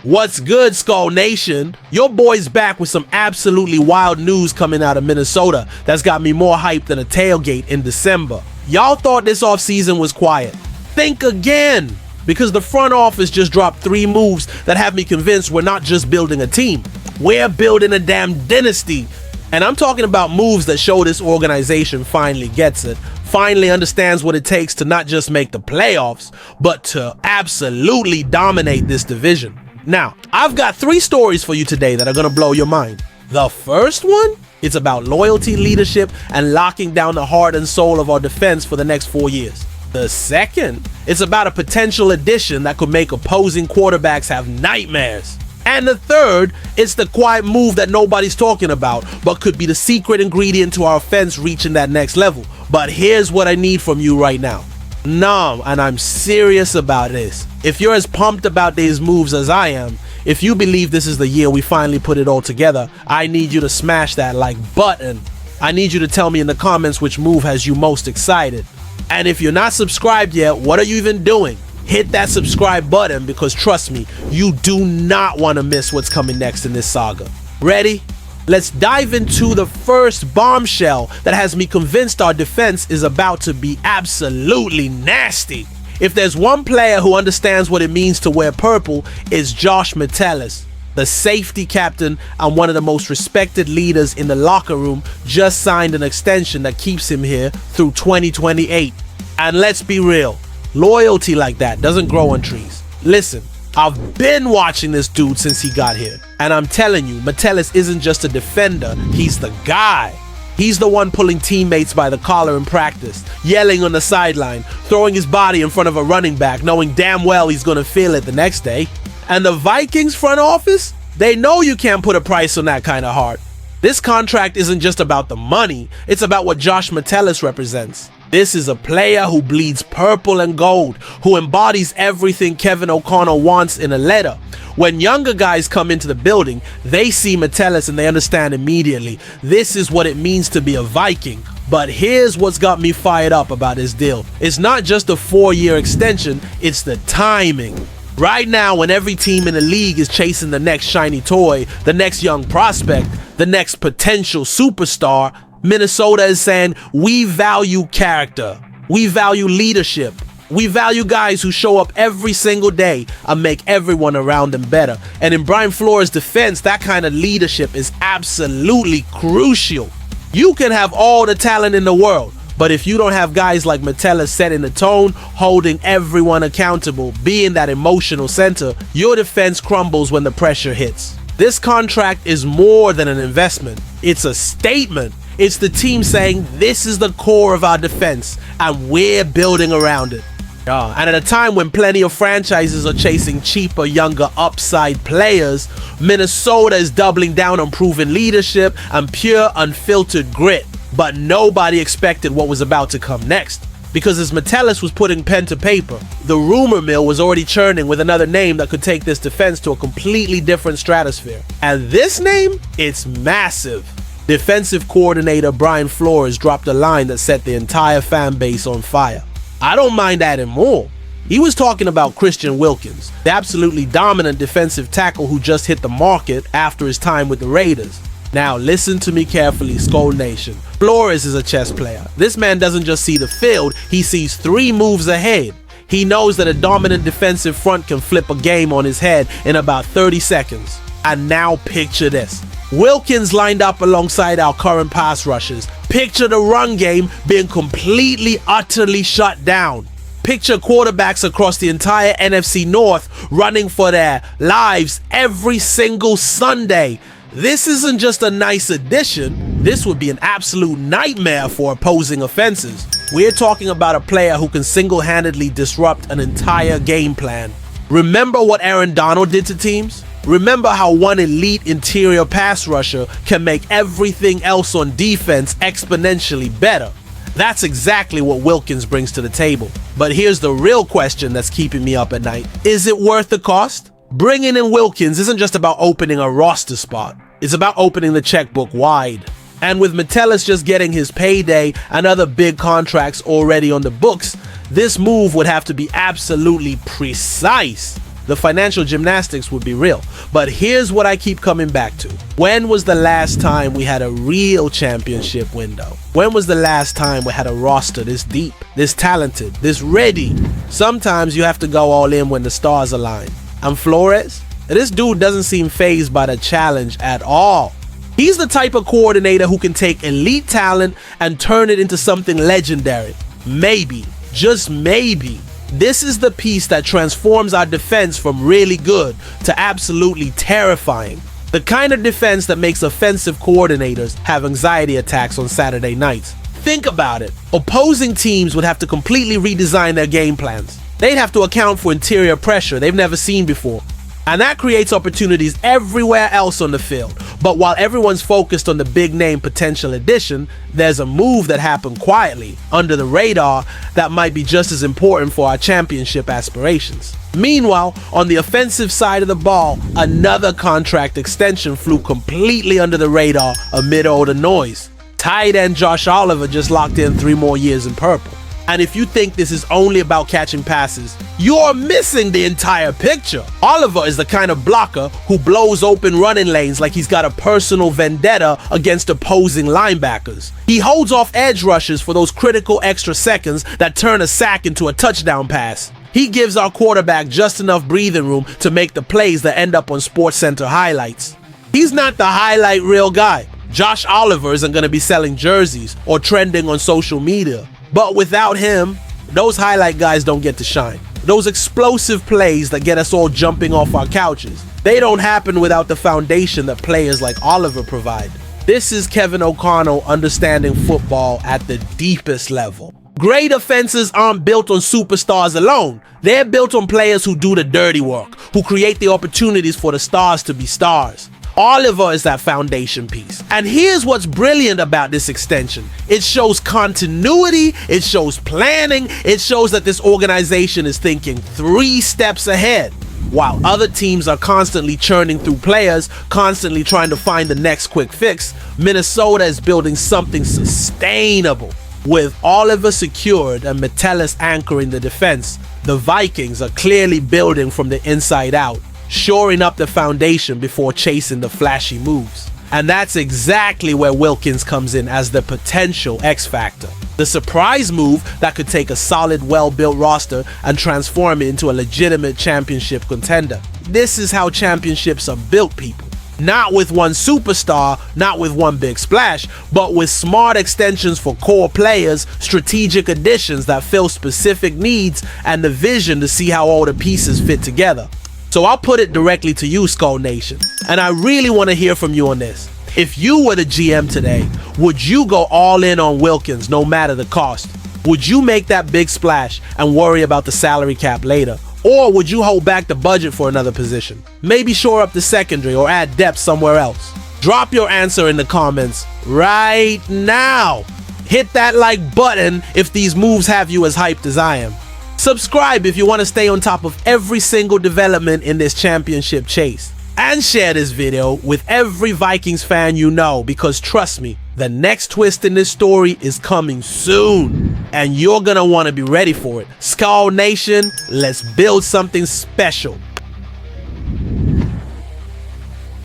What's good, Skull Nation? Your boy's back with some absolutely wild news coming out of Minnesota that's got me more hyped than a tailgate in December. Y'all thought this offseason was quiet. Think again, because the front office just dropped 3 moves that have me convinced we're not just building a team, we're building a damn dynasty. And I'm talking about moves that show this organization finally gets it, finally understands what it takes to not just make the playoffs, but to absolutely dominate this division. Now, I've got 3 stories for you today that are gonna blow your mind. The first one, it's about loyalty, leadership, and locking down the heart and soul of our defense for the next 4 years. The second, it's about a potential addition that could make opposing quarterbacks have nightmares. And the third, it's the quiet move that nobody's talking about, but could be the secret ingredient to our offense reaching that next level. But here's what I need from you right now. No, and I'm serious about this. If you're as pumped about these moves as I am, if you believe this is the year we finally put it all together, I need you to smash that like button. I need you to tell me in the comments which move has you most excited. And if you're not subscribed yet, what are you even doing? Hit that subscribe button, because trust me, you do not want to miss what's coming next in this saga. Ready? Let's dive into the first bombshell that has me convinced our defense is about to be absolutely nasty. If there's one player who understands what it means to wear purple, it's Josh Metellus. The safety captain and one of the most respected leaders in the locker room just signed an extension that keeps him here through 2028. And let's be real, loyalty like that doesn't grow on trees. Listen, I've been watching this dude since he got here, and I'm telling you, Metellus isn't just a defender, he's the guy. He's the one pulling teammates by the collar in practice, yelling on the sideline, throwing his body in front of a running back, knowing damn well he's gonna feel it the next day. And the Vikings front office, they know you can't put a price on that kind of heart. This contract isn't just about the money, it's about what Josh Metellus represents. This is a player who bleeds purple and gold, who embodies everything Kevin O'Connell wants in a letter. When younger guys come into the building, they see Metellus and they understand immediately, this is what it means to be a Viking. But here's what's got me fired up about this deal. It's not just a 4-year extension, it's the timing. Right now, when every team in the league is chasing the next shiny toy, the next young prospect, the next potential superstar, Minnesota is saying, we value character, we value leadership, we value guys who show up every single day and make everyone around them better. And in Brian Flores' defense, that kind of leadership is absolutely crucial. You can have all the talent in the world, but if you don't have guys like Metellus setting the tone, holding everyone accountable, being that emotional center, your defense crumbles when the pressure hits. This contract is more than an investment, it's a statement. It's the team saying, this is the core of our defense, and we're building around it. And at a time when plenty of franchises are chasing cheaper, younger upside players, Minnesota is doubling down on proven leadership and pure, unfiltered grit. But nobody expected what was about to come next. Because as Metellus was putting pen to paper, the rumor mill was already churning with another name that could take this defense to a completely different stratosphere. And this name, it's massive. Defensive coordinator Brian Flores dropped a line that set the entire fan base on fire. I don't mind adding more. He was talking about Christian Wilkins, the absolutely dominant defensive tackle who just hit the market after his time with the Raiders. Now listen to me carefully, Skull Nation. Flores is a chess player. This man doesn't just see the field, he sees 3 moves ahead. He knows that a dominant defensive front can flip a game on his head in about 30 seconds. And now picture this. Wilkins lined up alongside our current pass rushers. Picture the run game being completely, utterly shut down. Picture quarterbacks across the entire NFC North running for their lives every single Sunday. This isn't just a nice addition, this would be an absolute nightmare for opposing offenses. We're talking about a player who can single-handedly disrupt an entire game plan. Remember what Aaron Donald did to teams? Remember how one elite interior pass rusher can make everything else on defense exponentially better. That's exactly what Wilkins brings to the table. But here's the real question that's keeping me up at night. Is it worth the cost? Bringing in Wilkins isn't just about opening a roster spot. It's about opening the checkbook wide. And with Metellus just getting his payday and other big contracts already on the books, this move would have to be absolutely precise. the financial gymnastics would be real. But here's what I keep coming back to. When was the last time we had a real championship window? When was the last time we had a roster this deep, this talented, this ready? Sometimes you have to go all in when the stars align. And Flores? This dude doesn't seem fazed by the challenge at all. He's the type of coordinator who can take elite talent and turn it into something legendary. Maybe, just maybe, this is the piece that transforms our defense from really good to absolutely terrifying. The kind of defense that makes offensive coordinators have anxiety attacks on Saturday nights. Think about it. Opposing teams would have to completely redesign their game plans. They'd have to account for interior pressure they've never seen before. And that creates opportunities everywhere else on the field. But while everyone's focused on the big name potential addition, there's a move that happened quietly, under the radar, that might be just as important for our championship aspirations. Meanwhile, on the offensive side of the ball, another contract extension flew completely under the radar amid all the noise. Tight end Josh Oliver just locked in 3 more years in purple. And if you think this is only about catching passes, you're missing the entire picture. Oliver is the kind of blocker who blows open running lanes like he's got a personal vendetta against opposing linebackers. He holds off edge rushers for those critical extra seconds that turn a sack into a touchdown pass. He gives our quarterback just enough breathing room to make the plays that end up on SportsCenter highlights. He's not the highlight reel guy. Josh Oliver isn't going to be selling jerseys or trending on social media. But without him, those highlight guys don't get to shine. Those explosive plays that get us all jumping off our couches, they don't happen without the foundation that players like Oliver provide. This is Kevin O'Connell understanding football at the deepest level. Great offenses aren't built on superstars alone. They're built on players who do the dirty work, who create the opportunities for the stars to be stars. Oliver is that foundation piece. And here's what's brilliant about this extension. It shows continuity, it shows planning, it shows that this organization is thinking 3 steps ahead. While other teams are constantly churning through players, constantly trying to find the next quick fix, Minnesota is building something sustainable. With Oliver secured and Metellus anchoring the defense, the Vikings are clearly building from the inside out, shoring up the foundation before chasing the flashy moves. And that's exactly where Wilkins comes in as the potential X factor. The surprise move that could take a solid, well-built roster and transform it into a legitimate championship contender. This is how championships are built, people. Not with one superstar, not with one big splash, but with smart extensions for core players, strategic additions that fill specific needs, and the vision to see how all the pieces fit together. So I'll put it directly to you, Skull Nation, and I really want to hear from you on this. If you were the GM today, would you go all in on Wilkins no matter the cost? Would you make that big splash and worry about the salary cap later? Or would you hold back the budget for another position? Maybe shore up the secondary or add depth somewhere else? Drop your answer in the comments right now. Hit that like button if these moves have you as hyped as I am. Subscribe if you want to stay on top of every single development in this championship chase. And share this video with every Vikings fan you know, because trust me, the next twist in this story is coming soon. And you're gonna want to be ready for it. Skull Nation, let's build something special.